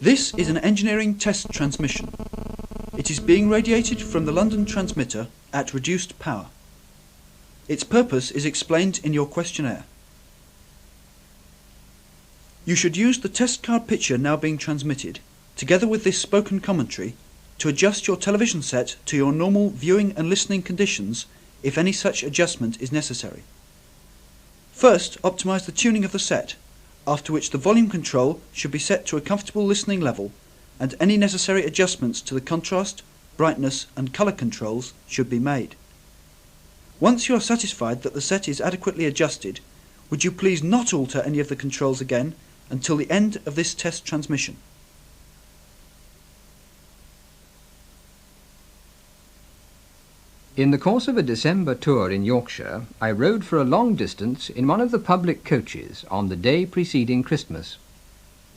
This is an engineering test transmission. It is being radiated from the London transmitter at reduced power. Its purpose is explained in your questionnaire. You should use the test card picture now being transmitted, together with this spoken commentary, to adjust your television set to your normal viewing and listening conditions if any such adjustment is necessary. First, optimize the tuning of the set, after which the volume control should be set to a comfortable listening level, and any necessary adjustments to the contrast, brightness and colour controls should be made. Once you are satisfied that the set is adequately adjusted, would you please not alter any of the controls again until the end of this test transmission. In the course of a December tour in Yorkshire, I rode for a long distance in one of the public coaches on the day preceding Christmas.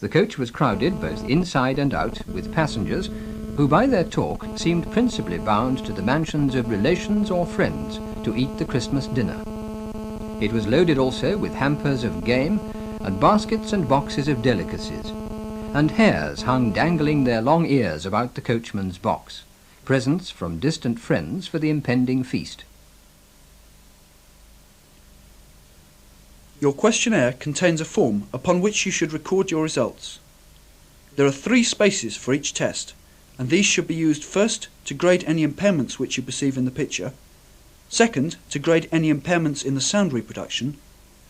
The coach was crowded both inside and out with passengers who by their talk seemed principally bound to the mansions of relations or friends to eat the Christmas dinner. It was loaded also with hampers of game and baskets and boxes of delicacies, and hares hung dangling their long ears about the coachman's box, presents from distant friends for the impending feast. Your questionnaire contains a form upon which you should record your results. There are 3 spaces for each test, and these should be used first to grade any impairments which you perceive in the picture, second to grade any impairments in the sound reproduction,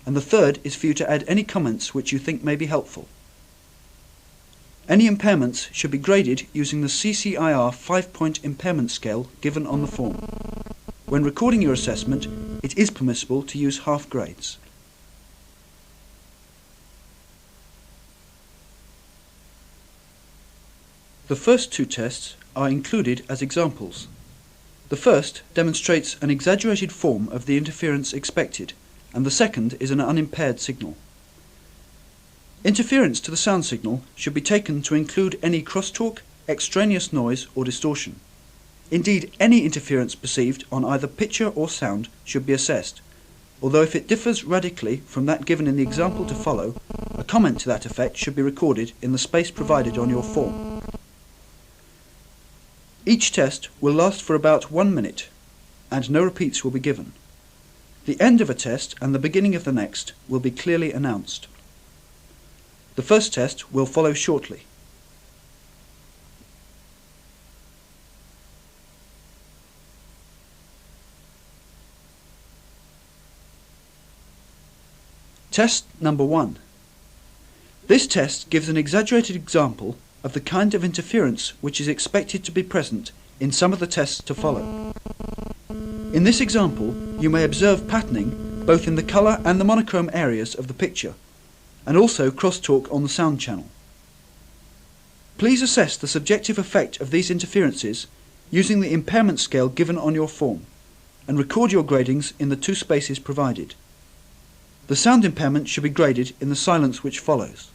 and the third is for you to add any comments which you think may be helpful. Any impairments should be graded using the CCIR 5-point impairment scale given on the form. When recording your assessment, it is permissible to use half grades. The first 2 tests are included as examples. The first demonstrates an exaggerated form of the interference expected, and the second is an unimpaired signal. Interference to the sound signal should be taken to include any crosstalk, extraneous noise or distortion. Indeed, any interference perceived on either picture or sound should be assessed, although if it differs radically from that given in the example to follow, a comment to that effect should be recorded in the space provided on your form. Each test will last for about 1 minute, and no repeats will be given. The end of a test and the beginning of the next will be clearly announced. The first test will follow shortly. Test number 1. This test gives an exaggerated example of the kind of interference which is expected to be present in some of the tests to follow. In this example, you may observe patterning both in the colour and the monochrome areas of the picture, and also crosstalk on the sound channel. Please assess the subjective effect of these interferences using the impairment scale given on your form, and record your gradings in the 2 spaces provided. The sound impairment should be graded in the silence which follows.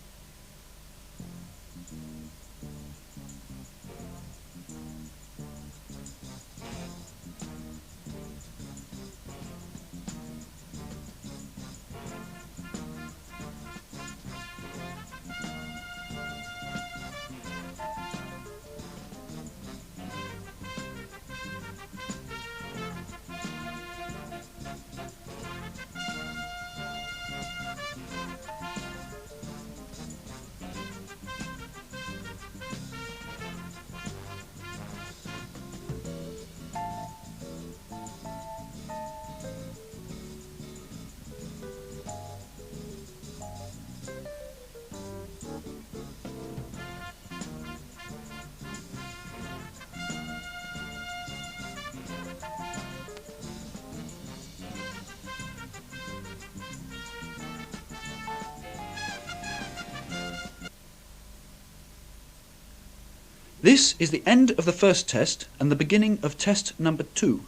This is the end of the first test and the beginning of test number 2.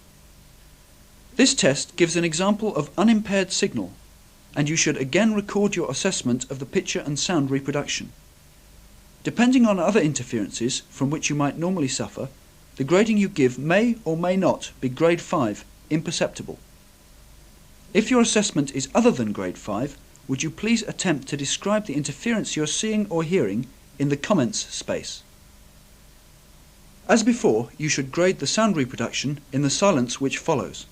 This test gives an example of unimpaired signal, and you should again record your assessment of the picture and sound reproduction. Depending on other interferences from which you might normally suffer, the grading you give may or may not be grade 5, imperceptible. If your assessment is other than grade 5, would you please attempt to describe the interference you are seeing or hearing in the comments space. As before, you should grade the sound reproduction in the silence which follows.